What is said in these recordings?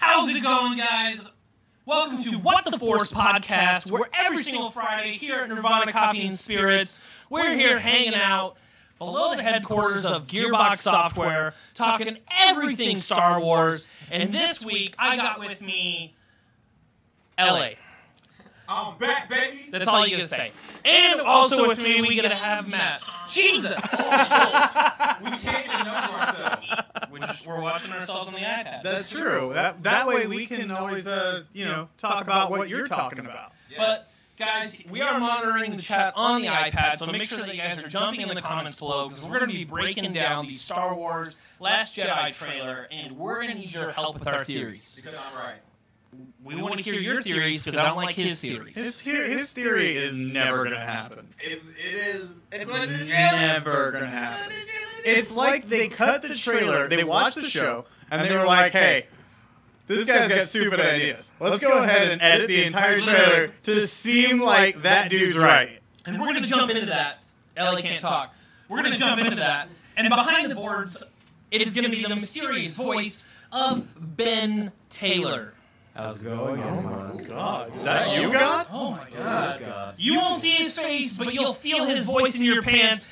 How's it going, guys? Welcome to What the Force podcast, where every single Friday here at Nirvana Coffee and Spirits, we're here hanging out below the headquarters of Gearbox Software, talking everything Star Wars. And this week, I got with me LA. I'm back, baby. That's all you gotta say. And also with me, we gotta have Matt. Jesus! We can't even know ourselves. We're watching ourselves on the iPad. That's true. That way we can always, talk about what you're talking about. Yes. But, guys, we are monitoring the chat on the iPad, so make sure that you guys are jumping in the comments below, because we're going to be breaking down the Star Wars Last Jedi trailer, and we're going to need your help with our theories. Because I'm right. We want to hear your theories, because I don't like his theories. His theory is never going to happen. It's going to Never going to happen. It's like they cut the trailer, they watched the show, and they were like, hey, this guy's got stupid ideas. Let's go ahead and edit the entire trailer to seem like that dude's right. And we're going to jump into that. Ellie can't talk. We're going to jump into that. And behind the boards, it is going to be the mysterious voice of Ben Taylor. How's it going? Oh my God. Is that you, God? Oh my God. God. You won't see his face, but you'll feel his voice in your pants.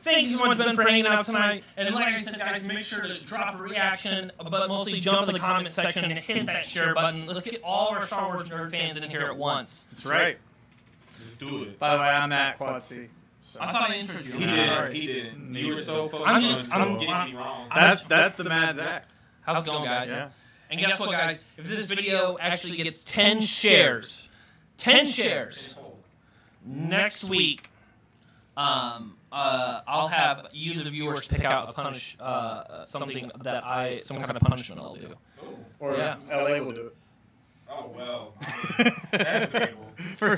Thank you so much, Ben, for hanging out tonight. And like I said, guys, make sure to drop a reaction, but mostly jump in the comment section and hit that share button. Let's get all our Star Wars nerd fans in here at once. That's right. Let's do it. By the way, I'm Matt Quad C. I thought I introed you. He didn't. He didn't. You were so focused I'm on getting me wrong. That's the Mad Zach. How's it going, guys? Yeah. And guess what, guys? If this video actually gets 10 shares, 10 shares, next week, I'll have you, the viewers, pick out a something that some kind of punishment I'll do. Or Yeah. LA will do it. Oh, well. That's debatable. for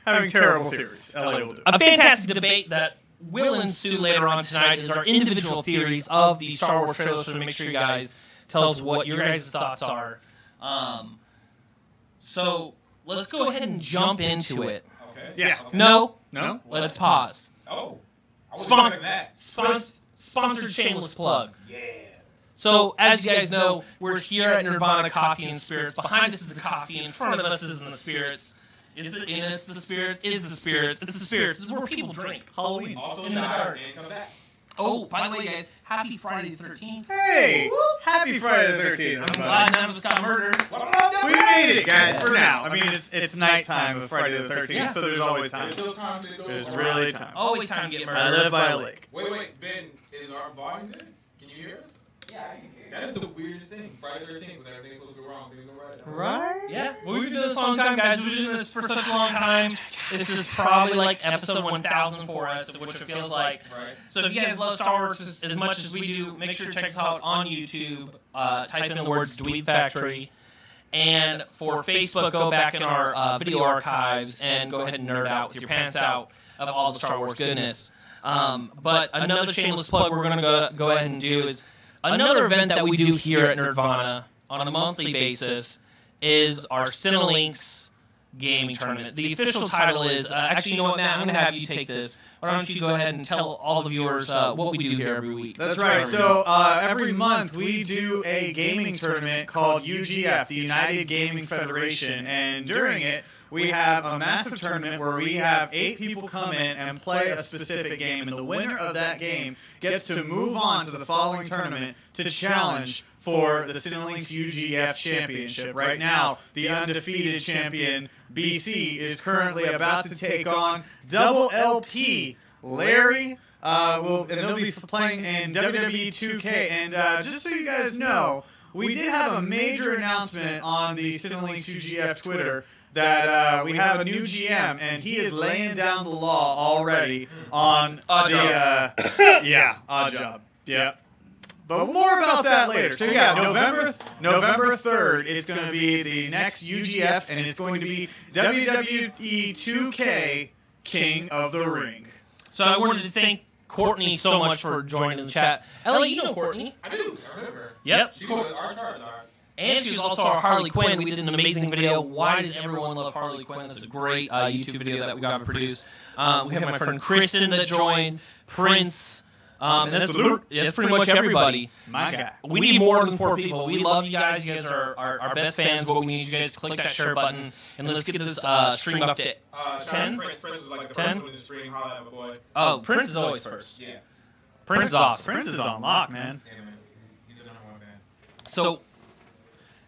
having terrible theories. LA will do it. A fantastic debate that will ensue later on tonight is our individual theories of the Star Wars trailers, so make sure you guys tell us what your guys' thoughts are. So let's go ahead and jump into it. Okay. Yeah. Okay. No, No? let's pause. Oh. I was Spon- expecting that. Sponsored shameless plug. Yeah. So, as you guys know, we're here at Nirvana Coffee and Spirits. Behind us is the coffee. In front of us is the spirits. Is it in us the spirits? Is the spirits? It's the spirits. This is where people drink. Halloween. Also In the died dark. and come back. Oh, by the way, guys, happy Friday the 13th. Hey! Happy Friday the 13th, I'm glad none of us got murdered. We made it, guys, for now. I mean, it's nighttime of Friday the 13th, Yeah. so there's always There's time. still time to go. There's really time. Always time to get I murdered. live by a lake. Wait, Ben, is our volume good? Can you hear us? Yeah, I can hear you. That is the weirdest thing. Friday the 13th, when everything's supposed to go wrong, things go right. Right? Yeah, well, we've been doing this a long time, guys. We've been doing this for such a long time. This is probably like episode 1000 for us, which it feels like. Right. So if you guys love Star Wars as much as we do, make sure to check us out on YouTube. Type in the words Dweeb Factory. And for Facebook, go back in our video archives and go ahead and nerd out with your pants out of all the Star Wars goodness. But another shameless plug we're going to go ahead and do is another event that we do here at Nirvana on a monthly basis is our Cinelinks gaming tournament. The official title is, actually, you know what, Matt, I'm going to have you take this. Why don't you go ahead and tell all the viewers what we do here every week. That's right. So every month we do a gaming tournament called UGF, the United Gaming Federation, and during it we have a massive tournament where we have 8 people come in and play a specific game, and the winner of that game gets to move on to the following tournament to challenge for the Cinelinks UGF Championship. Right now, the undefeated champion, BC, is currently about to take on Double LP, Larry, and they'll be playing in WWE 2K. And just so you guys know, we did have a major announcement on the Cinelinks UGF Twitter that we have a new GM, and he is laying down the law already on Odd Odd Job. Yeah. But more about that later. So yeah, November 3rd, it's going to be the next UGF, and it's going to be WWE 2K King of the Ring. So I wanted to thank Courtney so much for joining the chat. Ellie, you know Courtney. I do. I remember. Yep. She was our Charizard. And she was also our Harley Quinn. We did an amazing video. Why does everyone love Harley Quinn? That's a great YouTube video that we got to produce. We have my friend Kristen that joined, Prince, And that's pretty much everybody. My guy. We need more than 4 people. We love you guys. You guys are our best fans. What we need you guys to click that share button and let's get this stream up to 10. Prince is like the 10? first one in the stream. Holla at my boy. Oh, Prince is always first. Yeah. Prince is awesome. Prince is on lock, man. Yeah, man. He's the number 1 fan. So,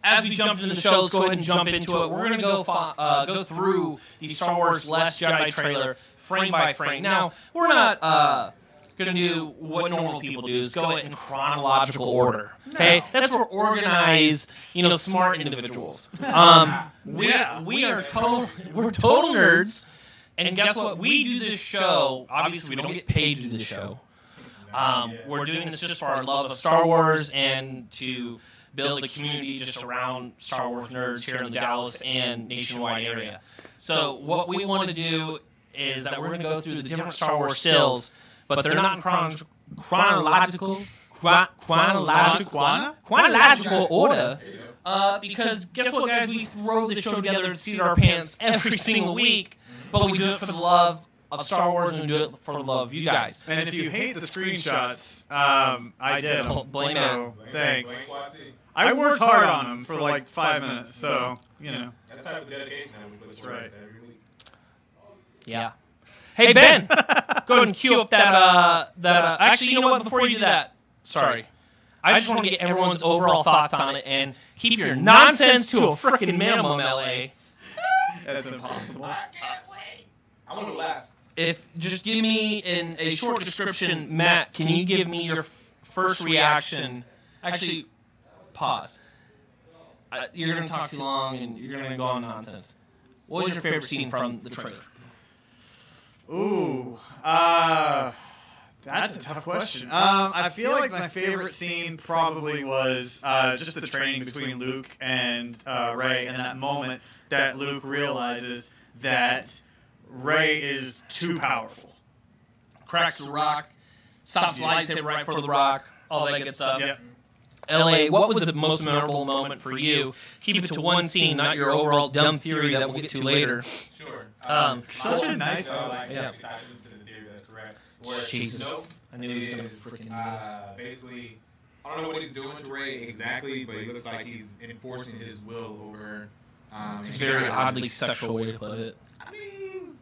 as we jump into the show, let's go ahead and jump into it. We're going to go through the Star Wars Last Jedi trailer frame by frame. Now, we're not going to do what normal people do, is go in chronological order. Okay? That's for organized, smart individuals. We're total nerds. And guess what? We do this show. Obviously, we don't get paid to do this show. We're doing this just for our love of Star Wars and to build a community just around Star Wars nerds here in the Dallas and nationwide area. So what we want to do is that we're going to go through the different Star Wars stills, but they're not in chronological order. Because guess what, guys? We throw the show together to seat our pants every single week, but we do it for the love of Star Wars and do it for the love of you guys. And if you hate the screenshots, I did them. Blame so it. thanks. Blame YC. I worked hard on them for like 5 minutes, so, That's the type of dedication that we put That's right. every week. Yeah. Hey, Ben, go ahead and cue up that. Actually, you know what? Before you do that, sorry. I just want to get everyone's overall thoughts on it and keep your nonsense to a freaking minimum, LA. that's impossible. I can't wait. I want to last. If just give me in a short description, Matt, can you give me your first reaction? Actually, pause. You're going to talk too long and you're going to go on nonsense. What was your favorite scene from the trailer? Ooh, that's a tough question. I feel like my favorite scene probably was just the training between Luke and Rey, and that moment that Luke realizes that Rey is too powerful. Cracks the rock, stops the lightsaber right before the rock, all that good stuff. Yep. LA, what was the most memorable moment for you? Keep it to one scene, not your overall dumb theory that we'll get to later. Sure. Such a nice. Yeah. Into the theory that's correct. Where Jesus. Snoke I knew he was going to freaking do this. basically, I don't know what he's doing to Rey exactly, but he looks like he's enforcing his will over. It's a very oddly sexual way to put it. I mean,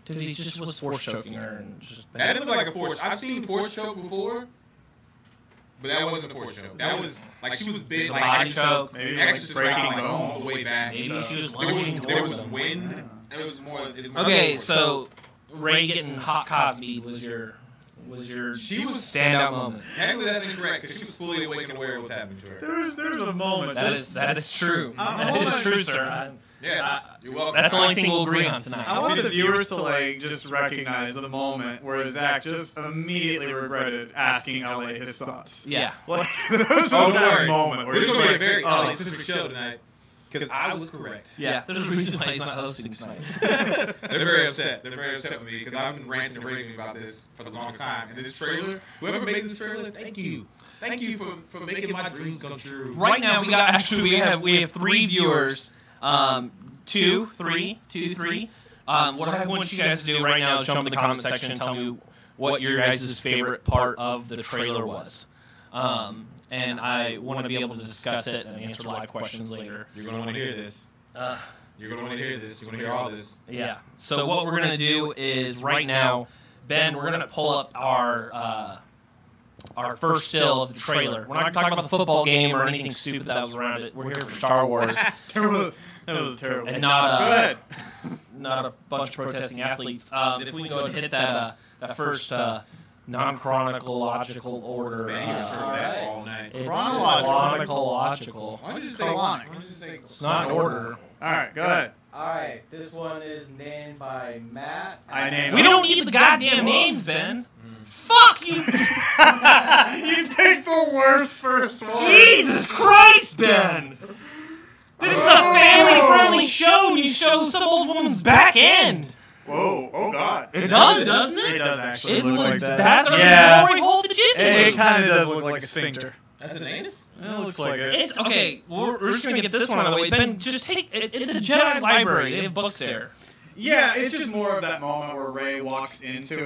Dude, he just was force choking her and just. that didn't look like a force. I've seen force choke before, but that wasn't a force choke. That was like she was big, a like body extra, choke. Maybe extra like breaking style, like, all bones. the way back. Maybe So she was there was lunging there towards was him. wind. It was more. Okay, so Ray getting hot Cosby was your She was standout moment. Technically, that's incorrect because she was fully awake and aware of what's happening to her. There was a moment. That is true. That is true, sir. Yeah, you're welcome. That's the only thing we'll agree on tonight. I want the viewers to like just recognize the moment where Zach just immediately regretted asking LA his thoughts. Yeah. Like there was just Don't that worry. moment where This is he's going to like, be a very oh, specific show tonight because I was correct. Yeah. There's a reason why he's not hosting tonight. They're very upset. They're very upset with me because I've been ranting and raving about this for the longest time. And this trailer, whoever made this trailer, thank you. Thank you for making my dreams come true. Right now, we have 3 viewers. 2, 3. What I want you guys to do right now is jump in the comment section and tell me what your guys' favorite part of the trailer was. And I want to be able to discuss it and answer live questions later. You're going to want to hear this. You're going to want to hear this. You're going to hear all this. Yeah. So what we're going to do is right now, Ben, we're going to pull up our first still of the trailer. We're not going to talk about the football game or anything stupid that was around it. We're here for Star Wars. that was terrible. And Go ahead. not a bunch of protesting athletes. If we can go ahead and hit that first non-chronological order. Man, you're sure that all night. It's Chronological. Why don't you just say Colonic. Why don't you just say It's not in order. All right, go ahead. Alright, this one is named by Matt. I named We don't need the goddamn names, Ben. Fuck you! You picked the worst first one. Jesus Christ, Ben! This is a family-friendly show, and you show some old woman's back end. Whoa! Oh God! It does, doesn't it? It does actually It look like looks that. or Yeah. glory hole the jiffy It lube. kind of does look like a sphincter. That's an anus? It looks like it. It's okay. We're just gonna get this one out of the way. Ben, just take it. It's a Jedi library. They have books there. Yeah, it's just more of that moment where Rey walks into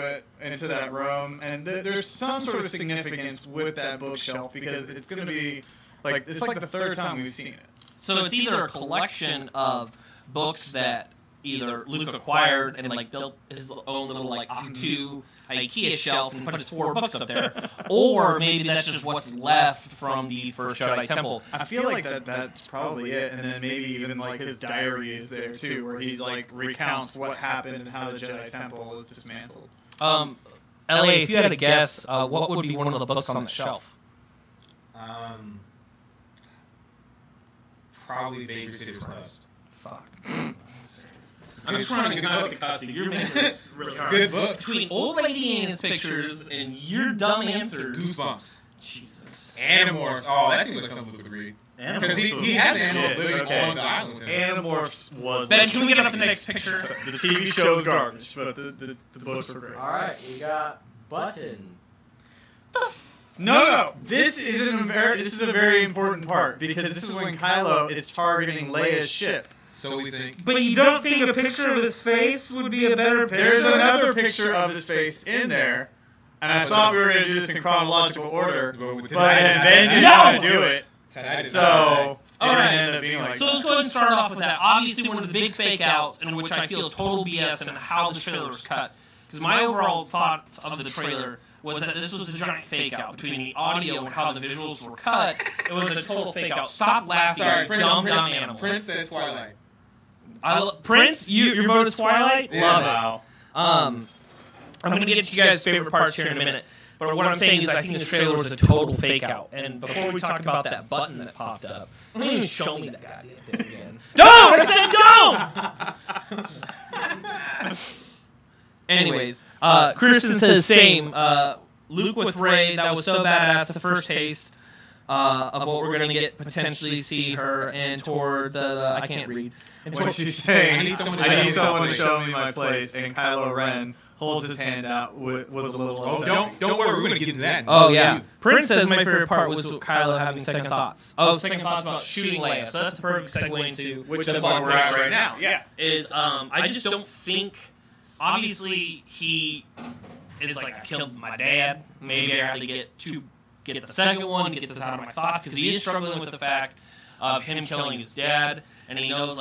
that room, and there's some sort of significance with that bookshelf because it's going to be it's like the third time we've seen it. So it's either a collection of books that either Luke acquired and like built his own little like Octu IKEA shelf and put his 4 books up there, or maybe that's just what's left from the first Jedi Temple. I feel like that's probably it, and then maybe even like his diary is there too, where he like recounts what happened and how the Jedi Temple was dismantled. LA, if you had to guess, what would be one of the books on the shelf? Probably Babysitter's Quest. Fuck. I'm just trying to get out the costume. You're making this really hard. Good book. Between Old Lady Anne's pictures and your dumb answers. Goosebumps. Jesus. Animorphs. Oh, that seems like something Luke would read. Because he has Animorphs living on the island with him. Animorphs was... Ben, can we get up the next picture? The TV show's garbage, but the books were great. All right, we got Button. No. This is a very important part because this is when Kylo is targeting Leia's ship. So we think. But you don't think a picture of his face would be a better picture? There's another picture of his face in there, and I thought we were going to do this in chronological order, but Ben didn't want to do it, so it didn't end up being like. So let's go ahead and start off with that. Obviously, one of the big fake outs, and which I feel is total BS, and how the trailer was cut. Because my overall thoughts of the trailer was that this was a giant fake out between the audio and how the visuals were cut. It was a total fake out. Stop laughing, Sorry, dumb animal. Prince said Twilight. Prince, your vote is Twilight? Yeah. Love it. I'm going to get to you guys' favorite parts here in a minute. But what I'm saying is I think this trailer was a total fake out. And before we talk about that button that popped up, don't even show me that goddamn thing again. Don't! I said don't! Anyways, Kristen says same. Luke with Rey, that was so badass. The first taste of what we're going to get, potentially see her, and toward the I can't read. What she's saying, I need someone to show me my place, and Kylo Ren holds his hand out, was a little upset. Don't worry, we're going to get into that. Oh, yeah. Prince says my favorite part was Kylo having second thoughts. Oh, second thoughts about shooting Leia. So that's a perfect segue into which is what we're at right now. Yeah. I just don't think, obviously, he is like, I killed my dad. Maybe I had to get the second one, get this out of my thoughts, because he is struggling with the fact of him killing his dad, and he knows,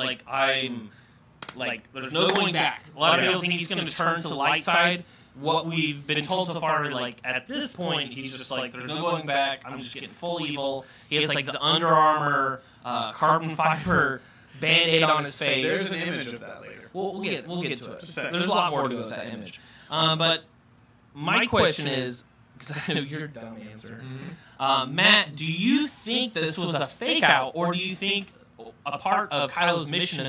there's no going back. A lot of people think he's going to turn to the light side. What we've been told so far, at this point, he's just like, there's no going back. I'm just getting full evil. He has, the Under Armour carbon fiber Band-Aid on his face. There's an image of that later. We'll get to it. There's a lot more to it with that image. But my question is, because I know your dumb answer, Matt, do you think that this was a fake out, or do you think a part of Kylo's mission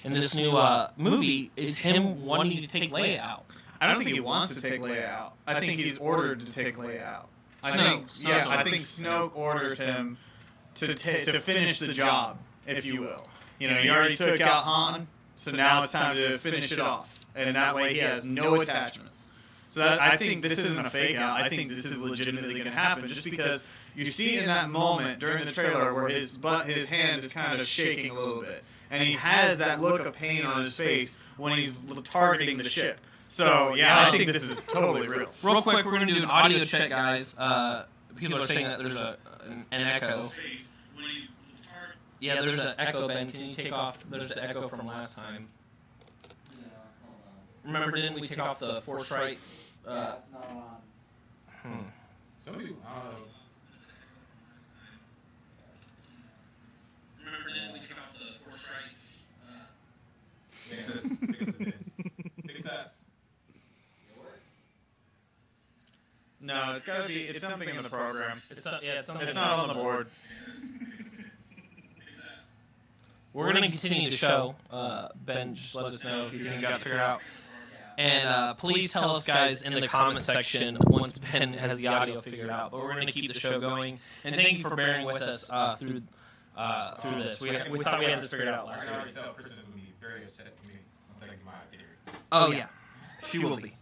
in this new movie is him wanting to take Leia out? I don't think he wants to take Leia out. I think he's ordered to take Leia out. I think Snoke orders him to finish the job, if you will. He already took out Han, so now it's time to finish it off, and that way he has no attachments. So I think this isn't a fake out. I think this is legitimately going to happen, just because you see in that moment during the trailer where his hand is kind of shaking a little bit, and he has that look of pain on his face when he's targeting the ship. So yeah, I think this is totally real. Real quick, we're going to do an audio check, guys. People are saying that there's an echo. Yeah, there's an echo, Ben. Can you take off? There's the echo from last time. Remember, didn't we take off the Force Right? Yeah, it's not on. Some people, Remember, didn't we take off the Force Right? Fix us. No, it's got to be. It's something in the program. It's something. It's not on the board. We're going to continue the show. Ben, just let us know if you think you got it figured out. And please tell us, guys, in the comment section once Ben has the audio figured out. But we're going to keep the show going. And thank you for bearing with us through this. We thought we had this figured out last I can week. already tell Kristen is going to be very upset with me once I get my theory. Oh, yeah. She will be.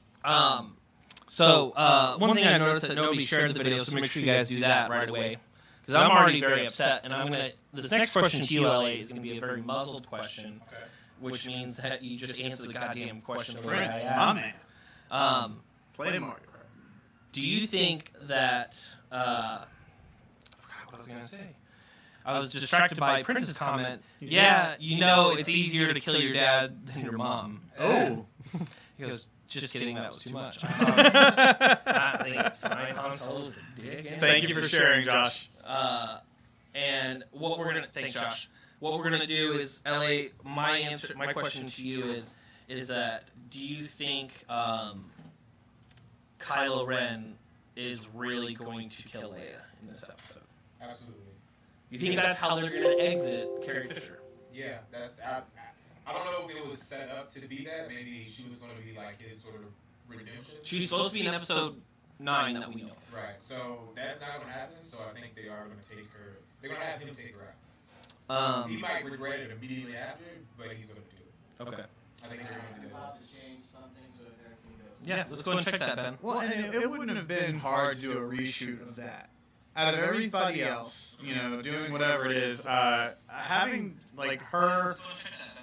So one thing I noticed that nobody shared the video, so make sure you guys do that right away. Because I'm already very upset. And this next question to you, LA, is going to be a very muzzled question. Okay. which means that you just answer the goddamn question the way I Prince, asked. my man. Play Mario Kart. Do you think that... I forgot what I was going to say. I was distracted by Prince's comment. Yeah, you know it's easier to kill your dad than your mom. Oh. He goes, just kidding, that was too much. I think it's fine. Han Solo's a dick. Thank you for sharing, Josh. And what we're gonna thanks, Josh. What we're gonna do is, LA. My question to you is that do you think Kylo Ren is really going to kill Leia in this episode? Absolutely. You think that's how they're gonna exit Carrie Fisher? Yeah, I don't know if it was set up to be that. Maybe she was going to be like his sort of redemption. She's supposed to be in episode 9 that we know. Right. So that's not going to happen. So I think they are going to take her. They're going to have him take her out. He might regret it immediately after, but he's going to do it. Okay. I think they're going to do it. About to change something so if everything goes. Yeah, let's go and check that, Ben. Well, and it wouldn't have been hard to do a reshoot of that. Out of everybody else, you know, doing whatever it is, having, like, her,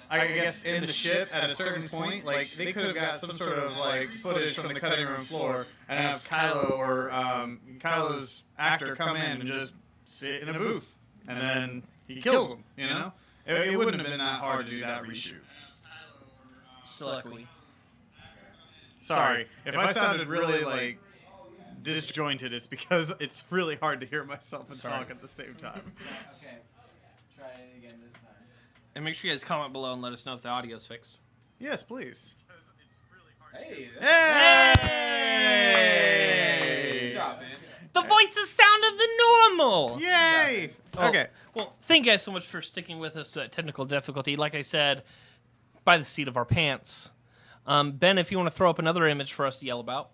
I guess, in the ship at a certain point, like, they could have got some sort of, like, footage from the cutting room floor and have Kylo or Kylo's actor come in and just sit in a booth. And then he kills him, you know? It wouldn't have been that hard to do that reshoot. Still echoey. Sorry, if I sounded really, like, disjointed, it's because it's really hard to hear myself and talk at the same time. Okay. Try it again this time. And make sure you guys comment below and let us know if the audio's fixed. Yes, please. Hey! Hey! Good job, man. The voices sounded the normal! Yay! Oh, Okay. Well, thank you guys so much for sticking with us to that technical difficulty. Like I said, by the seat of our pants. Ben, if you want to throw up another image for us to yell about.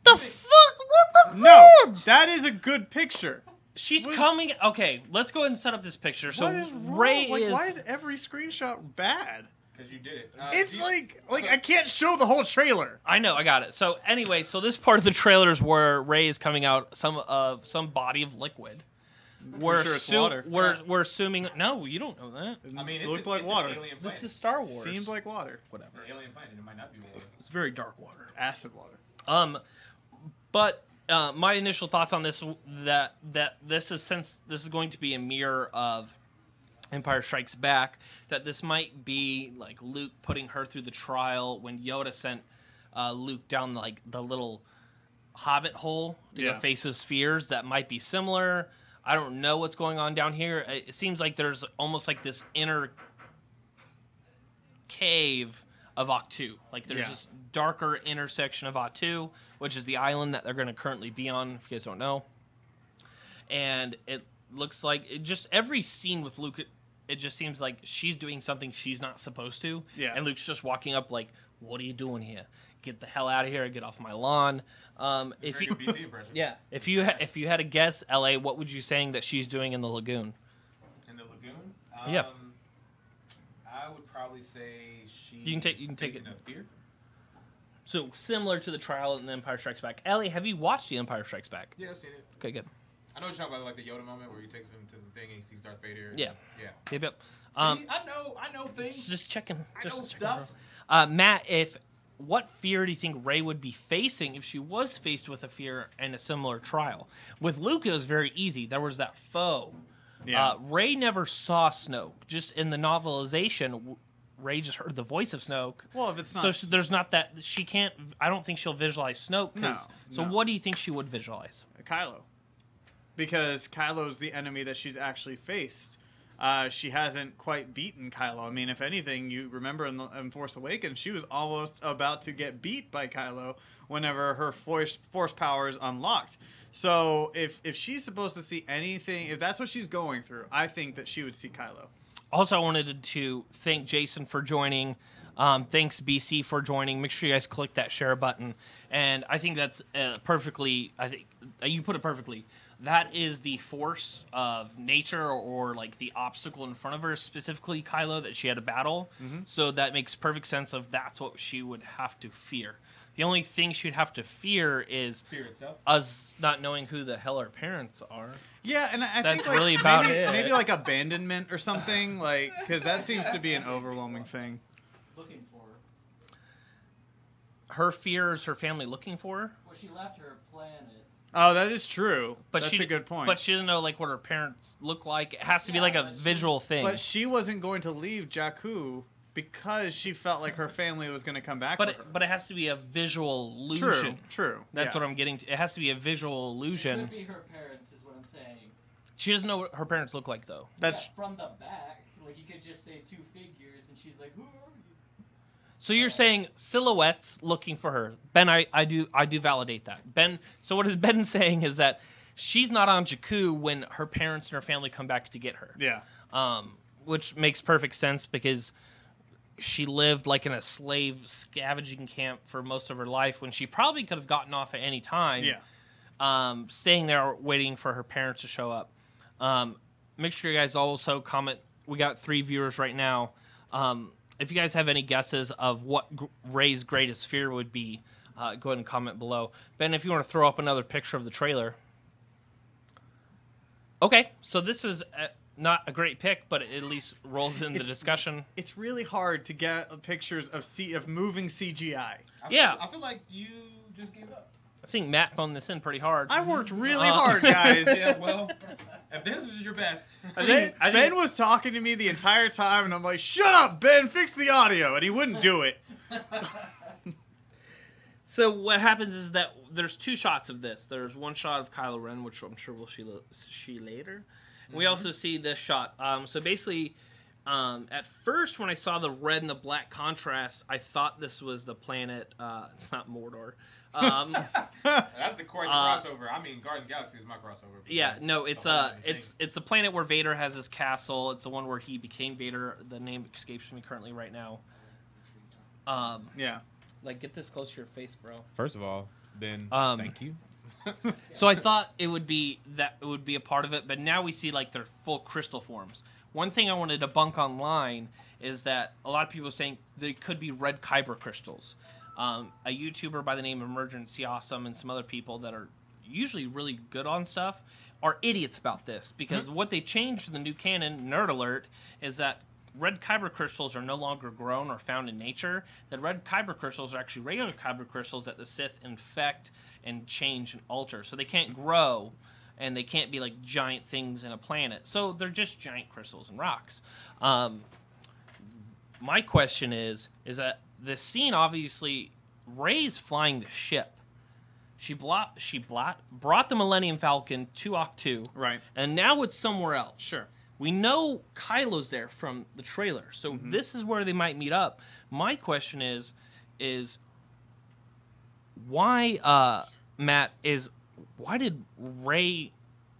The fuck? What the No, fuck? that is a good picture. She's What is- coming. Okay, let's go ahead and set up this picture. So What is wrong? Ray Like, is. why is every screenshot bad? Because you did it. It's like I can't show the whole trailer. I know, I got it. So anyway, so this part of the trailer is where Ray is coming out some body of liquid. We're sure it's water. We're assuming. No, you don't know that. It I mean, looks like it's water. An alien planet. This is Star Wars. Seems like water. whatever. It's an alien planet. It might not be water. It's very dark water. Acid water. But my initial thoughts on this that this is, since this is going to be a mirror of Empire Strikes Back, that this might be like Luke putting her through the trial when Yoda sent Luke down like the little hobbit hole to go face his fears. That might be similar. I don't know what's going on down here. It seems like there's almost like this inner cave of Octu. Like there's this darker intersection of Octu, which is the island that they're going to currently be on, if you guys don't know. And it looks like every scene with Luke, it just seems like she's doing something she's not supposed to. Yeah. And Luke's just walking up like, what are you doing here? Get the hell out of here. Get off my lawn. If you, BT impression. yeah, if you had a guess, LA, what would you saying that she's doing in the lagoon? In the lagoon? Yeah. I would probably say she. You can take it. A fear. So similar to the trial in The Empire Strikes Back. Ellie, have you watched The Empire Strikes Back? Yeah, I've seen it. Okay, good. I know what you're talking about, like the Yoda moment where he takes him to the thing and he sees Darth Vader. Yeah. Yeah. Yep. See, I know things. Just checking. I Just know checking, stuff. bro. Matt, what fear do you think Rey would be facing if she was faced with a fear in a similar trial? With Luke, it was very easy. There was that foe. Yeah. Rey never saw Snoke. Just in the novelization, Rey just heard the voice of Snoke. Well, if it's not, So there's not that. She can't. I don't think she'll visualize Snoke. No, So no. what do you think she would visualize? Kylo, because Kylo's the enemy that she's actually faced. She hasn't quite beaten Kylo. I mean, if anything, you remember in Force Awakens, she was almost about to get beat by Kylo whenever her force powers unlocked. So if she's supposed to see anything, if that's what she's going through, I think that she would see Kylo. Also, I wanted to thank Jason for joining. Thanks, BC, for joining. Make sure you guys click that share button. And I think that's perfectly. I think you put it perfectly. that is the force of nature or like the obstacle in front of her, specifically Kylo, that she had to battle. So that makes perfect sense of that's what she would have to fear. The only thing she'd have to fear is Fear itself. us not knowing who the hell her parents are. Yeah, and I That's think like, really about maybe, it. maybe like abandonment or something, like because that seems to be an overwhelming thing. Looking for her. Her fear is her family looking for her. Well, she left her planet. Oh, that is true. But That's a good point. But she doesn't know like what her parents look like. It has to be like a but she- visual thing. But she wasn't going to leave Jakku because she felt like her family was going to come back. But for her. but it has to be a visual illusion. True. That's yeah. what I'm getting to. It has to be a visual It illusion. could be her parents, is what I'm saying. She doesn't know what her parents look like though. That's Yeah, from the back. Like, you could just say 2 figures, and she's like, who are you? So you're saying silhouettes looking for her. Ben, I do validate that. Ben, so what is Ben saying is that she's not on Jakku when her parents and her family come back to get her. yeah. Which makes perfect sense because she lived like in a slave scavenging camp for most of her life when she probably could have gotten off at any time. Yeah. Staying there waiting for her parents to show up. Make sure you guys also comment. We got 3 viewers right now. If you guys have any guesses of what Rey's greatest fear would be, go ahead and comment below. Ben, if you want to throw up another picture of the trailer. Okay, so this is not a great pick, but it at least rolls in the discussion. It's really hard to get pictures of moving CGI. I feel like you just gave up. I think Matt phoned this in pretty hard. I worked really hard, guys. Yeah, well, if this is your best. Ben was talking to me the entire time, and I'm like, "Shut up, Ben! Fix the audio," and he wouldn't do it. So what happens is that there's 2 shots of this. There's one shot of Kylo Ren, which I'm sure we'll see later. And we also see this shot. So basically, at first when I saw the red and the black contrast, I thought this was the planet. It's not Mordor. That's the correct crossover. I mean, Guardians of the Galaxy is my crossover. Yeah, no, it's the planet where Vader has his castle. It's the one where he became Vader. The name escapes me currently right now. Yeah. Like, get this close to your face, bro. First of all, Ben, thank you. So I thought it would be a part of it, but now we see like their full crystal forms. One thing I wanted to debunk online is that a lot of people are saying they could be red kyber crystals. A YouTuber by the name of Emergency Awesome and some other people that are usually really good on stuff are idiots about this because what they changed in the new canon, nerd alert, is that red kyber crystals are no longer grown or found in nature. That red kyber crystals are actually regular kyber crystals that the Sith infect and change and alter. So they can't grow, and they can't be like giant things in a planet. So they're just giant crystals and rocks. My question is that this scene, obviously, Rey's flying the ship. She brought the Millennium Falcon to Octu. Right. And now it's somewhere else. Sure. We know Kylo's there from the trailer, so this is where they might meet up. My question is why, Matt, why did Rey,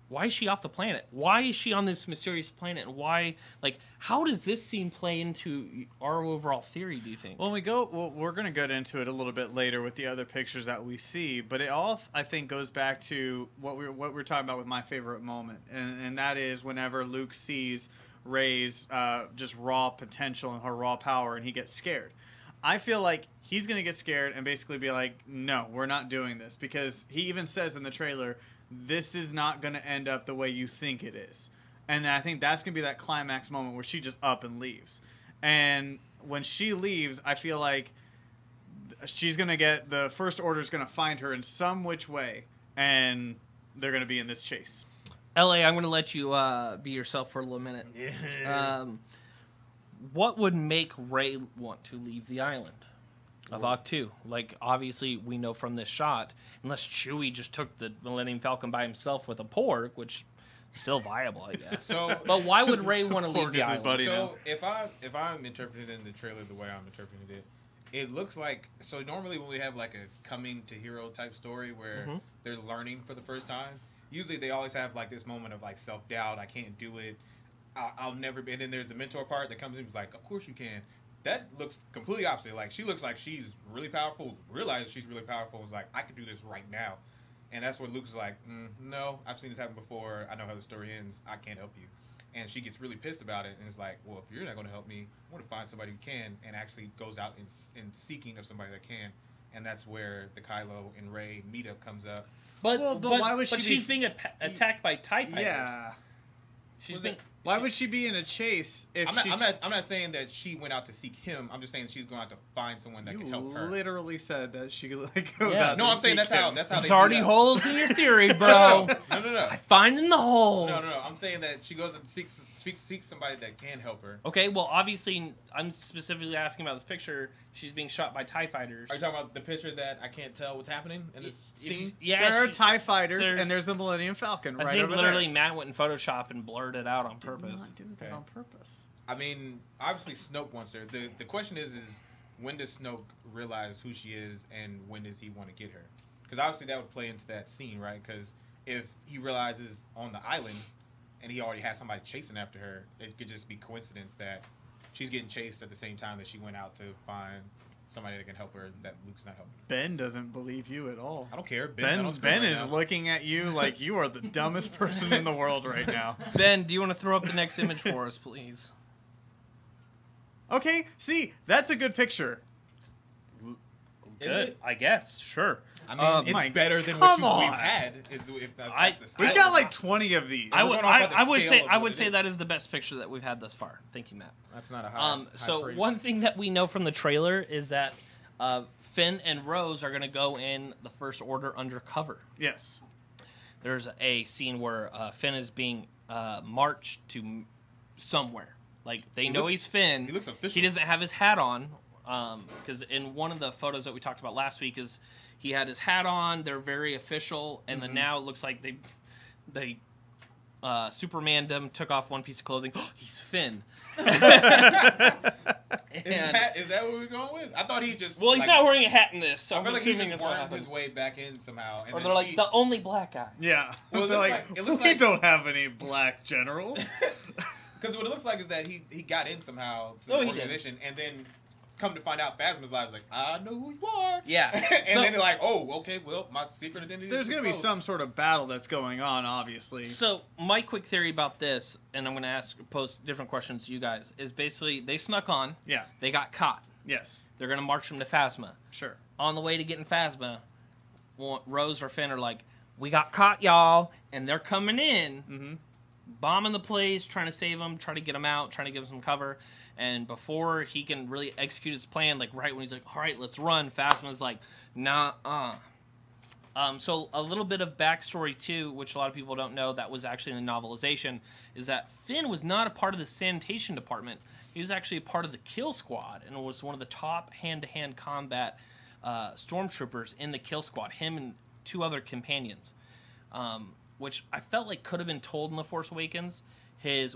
why is she off the planet? Why is she on this mysterious planet? And why, like, how does this scene play into our overall theory, do you think? Well, we're going to get into it a little bit later with the other pictures that we see, but it all, I think, goes back to what we're talking about with my favorite moment, and that is whenever Luke sees Rey's just raw potential and her raw power, and he gets scared. I feel like he's going to get scared and basically be like, no, we're not doing this, because he even says in the trailer, this is not going to end up the way you think it is. And I think that's going to be that climax moment where she just up and leaves. And when she leaves, I feel like she's going to get, the First Order is going to find her in some which way, and they're going to be in this chase. LA, I'm going to let you be yourself for a little minute. What would make Rey want to leave the island of Octu? Like, obviously, we know from this shot, unless Chewie just took the Millennium Falcon by himself with a porg, which is still viable, I guess. But why would Rey want to leave the island? Buddy so if I'm interpreting the trailer the way I'm interpreting it, it looks like, so normally when we have like a coming to hero type story where they're learning for the first time, usually they always have like this moment of like self-doubt, I can't do it, I'll never be, and then there's the mentor part that comes in and is like, of course you can. That looks completely opposite. Like, she looks like she's really powerful, realizes she's really powerful, is like, I can do this right now. And that's where Luke's like, no, I've seen this happen before. I know how the story ends. I can't help you. And she gets really pissed about it and is like, well, if you're not going to help me, I want to find somebody who can, and actually goes out in seeking of somebody that can. And that's where the Kylo and Rey meetup comes up. But why would she's being attacked by TIE fighters. Yeah. Why would she be in a chase if I'm not saying that she went out to seek him. I'm just saying she's going out to find someone that can help her. You literally said that she goes out. No, to I'm saying seek that's how him. they There's already meet up. holes in your theory, bro. No. Finding the holes. No. I'm saying that she goes and seeks somebody that can help her. Okay, well, obviously, I'm specifically asking about this picture. She's being shot by TIE fighters. Are you talking about the picture that I can't tell what's happening in this scene? Yeah, There are TIE fighters, and there's the Millennium Falcon I right think over literally there. Matt went in Photoshop and blurred it out on purpose. Did not do that on purpose. I mean, obviously Snoke wants her. The question is when does Snoke realize who she is, and when does he want to get her? Because obviously that would play into that scene, right? Because if he realizes on the island, and he already has somebody chasing after her, it could just be coincidence that she's getting chased at the same time that she went out to find somebody that can help her that Luke's not helping. Ben doesn't believe you at all. I don't care. Ben is looking at you like you are the dumbest person in the world right now. Ben, do you want to throw up the next image for us, please? Okay, see, that's a good picture. Good, I guess. Sure. I mean, it's Mike, better than come what we've on. had. We've got like 20 of these. I would say scale that is the best picture that we've had thus far. Thank you, Matt. That's not a high. So praise. one thing that we know from the trailer is that Finn and Rose are going to go in the First Order undercover. Yes. There's a scene where Finn is being marched to somewhere. Like they know he's Finn. He looks official. He doesn't have his hat on because in one of the photos that we talked about last week is he had his hat on. They're very official, and then now it looks like they Superman'd him, took off one piece of clothing. He's Finn. Is that what we're going with? I thought he just. Well, he's not wearing a hat in this, so I I'm feel like he assuming just that's what wormed happened. his way back in somehow. And Or then they're like the only black guy. Yeah. Well, they're like, it looks we like- don't have any black generals. Because what it looks like is that he got in somehow to the Oh, he did. organization, and then come to find out, Phasma's live is like, I know who you are. Yeah. and So- then they're like, oh, okay, well, my secret identity. There's going to be some sort of battle that's going on, obviously. So my quick theory about this, and I'm going to pose different questions to you guys, is basically they snuck on. Yeah. They got caught. Yes. They're going to march them to Phasma. Sure. On the way to getting Phasma, Rose or Finn are like, we got caught, y'all, and they're coming in, bombing the place, trying to save them, trying to get them out, trying to give them some cover. And before he can really execute his plan, like right when he's like, all right, let's run, Phasma's like, nah. So a little bit of backstory, too, which a lot of people don't know, that was actually in the novelization, is that Finn was not a part of the sanitation department. He was actually a part of the kill squad and was one of the top hand-to-hand combat stormtroopers in the kill squad, him and two other companions, which I felt like could have been told in The Force Awakens.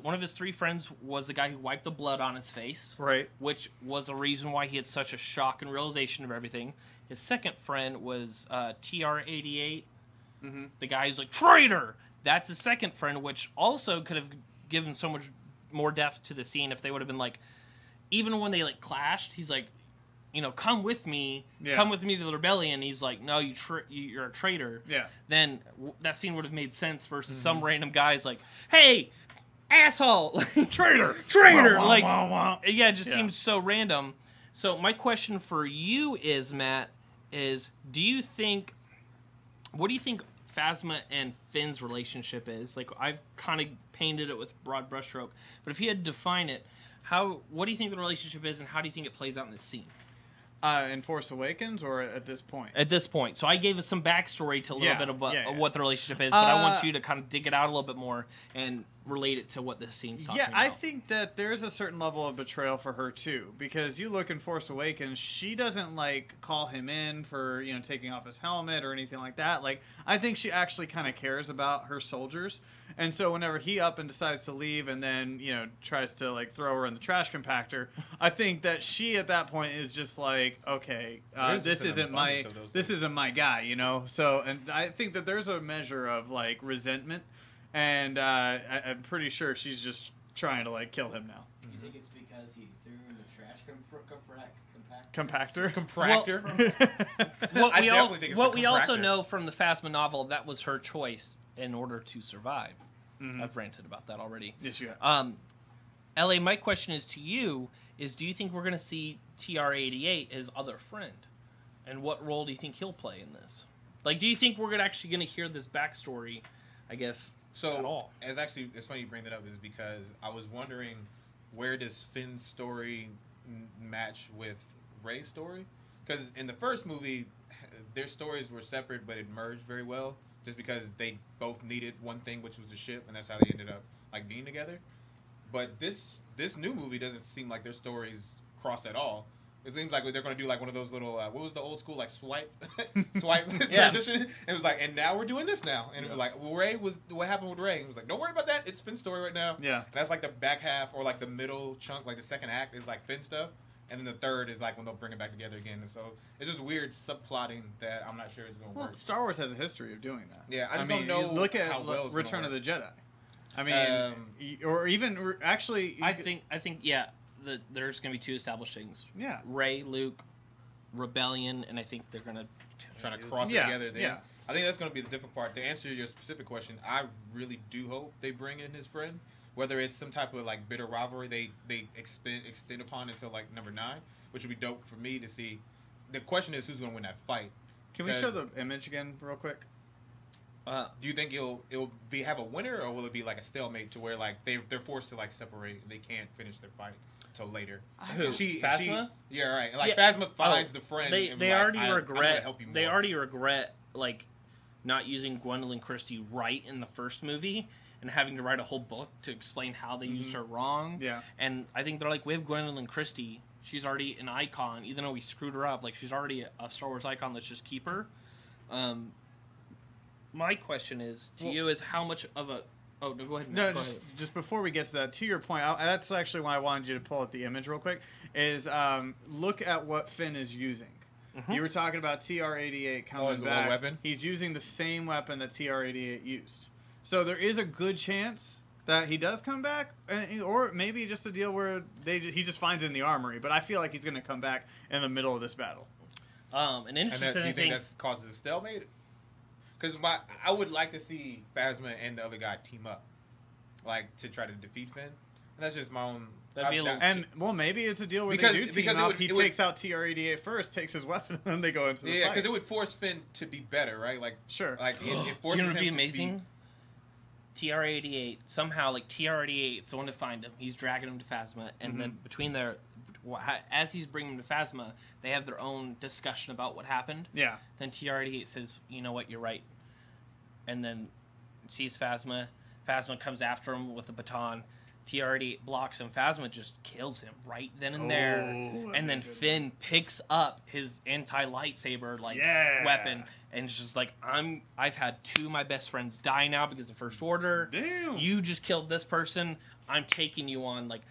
One of his three friends was the guy who wiped the blood on his face, Right. which was a reason why he had such a shock and realization of everything. His second friend was TR-88, the guy who's like, traitor! That's his second friend, which also could have given so much more depth to the scene if they would have been like, even when they like clashed, he's like, come with me, come with me to the rebellion. He's like, no, you're a traitor. Yeah. Then that scene would have made sense versus some random guy's like, hey, asshole, Traitor! traitor. Wah, wah, Like, wah, wah. yeah, it just Yeah. seems so random. So my question for you is, Matt, what do you think Phasma and Finn's relationship is? Like, I've kind of painted it with broad brushstroke, but if you had to define it, what do you think the relationship is, and how do you think it plays out in this scene? In Force Awakens or at this point? At this point. So I gave us some backstory to a little bit of what the relationship is, but I want you to kind of dig it out a little bit more and relate it to what this scene's talking about. I think that there's a certain level of betrayal for her too, because you look in Force Awakens, she doesn't like call him in for taking off his helmet or anything like that. Like, I think she actually kind of cares about her soldiers, and so whenever he up and decides to leave and then tries to like throw her in the trash compactor, I think that she at that point is just like, okay, this isn't my guy, So, and I think that there's a measure of like resentment. And I'm pretty sure she's just trying to like kill him now. You think it's because he threw in the trash Compactor. Compactor. What we also know from the Phasma novel, that was her choice in order to survive. I've ranted about that already. Yes, you have. LA, my question is to you, do you think we're going to see TR-88, his other friend? And what role do you think he'll play in this? Like, do you think we're actually going to hear this backstory, I guess, at all? It's funny you bring that up, is because I was wondering, where does Finn's story match with Rey's story? Because in the first movie, their stories were separate, but it merged very well, just because they both needed one thing, which was the ship, and that's how they ended up like being together. But this new movie doesn't seem like their stories cross at all. It seems like they're going to do like one of those little what was the old school like swipe transition. It was like, and now we're doing this now, and it was like, well, what happened with Rey? It was like, don't worry about that. It's Finn's story right now. Yeah, and that's like the back half or like the middle chunk, like the second act is like Finn stuff. And then the third is like when they'll bring it back together again. And so it's just weird subplotting that I'm not sure it's going to work. Star Wars has a history of doing that. Yeah, I mean, don't know. Look at how well Return of the Jedi. I mean, or even actually. I think there's going to be two established things. Yeah. Rey, Luke, Rebellion, and I think they're going to trying to cross it together. Then. I think that's going to be the difficult part. To answer your specific question, I really do hope they bring in his friend. Whether it's some type of like bitter rivalry they extend upon until like number 9, which would be dope for me to see. The question is, who's going to win that fight? Can we show the image again real quick? Do you think it'll have a winner, or will it be like a stalemate to where like they're forced to like separate and they can't finish their fight until later? Who? Phasma? Yeah, right. And like Phasma finds the friend. They and already like, regret. Help you more. They already regret like not using Gwendolyn Christie right in the first movie. And having to write a whole book to explain how they used her wrong. Yeah. And I think they're like, we have Gwendolyn Christie. She's already an icon. Even though we screwed her up, like she's already a Star Wars icon. Let's just keep her. My question is to you is how much of a... Oh, no, go ahead. No, just before we get to that, to your point, that's actually why I wanted you to pull up the image real quick, is look at what Finn is using. You were talking about TR-88 coming back. Weapon? He's using the same weapon that TR-88 used. So there is a good chance that he does come back, or maybe just a deal where he just finds it in the armory. But I feel like he's going to come back in the middle of this battle. An interesting do you thing. think that causes a stalemate? Because I would like to see Phasma and the other guy team up, like to try to defeat Finn. And that's just my own. That'd be a little. And well, maybe it's a deal where they do team up. He takes out TR-88 first, takes his weapon, and then they go into the fight. Yeah, because it would force Finn to be better, right? Like sure. Like it forces him him to be to amazing. TR-88 somehow, like TR-88, someone to find him. He's dragging him to Phasma, and then between their, as he's bringing him to Phasma, they have their own discussion about what happened. Yeah. Then TR-88 says, "You know what? You're right," and then sees Phasma. Phasma comes after him with a baton. TR-88 blocks him. Phasma just kills him right then and there. And then Finn picks up his anti-lightsaber weapon and it's just like, I've had 2 of my best friends die now because of First Order. Damn. You just killed this person. I'm taking you on. Like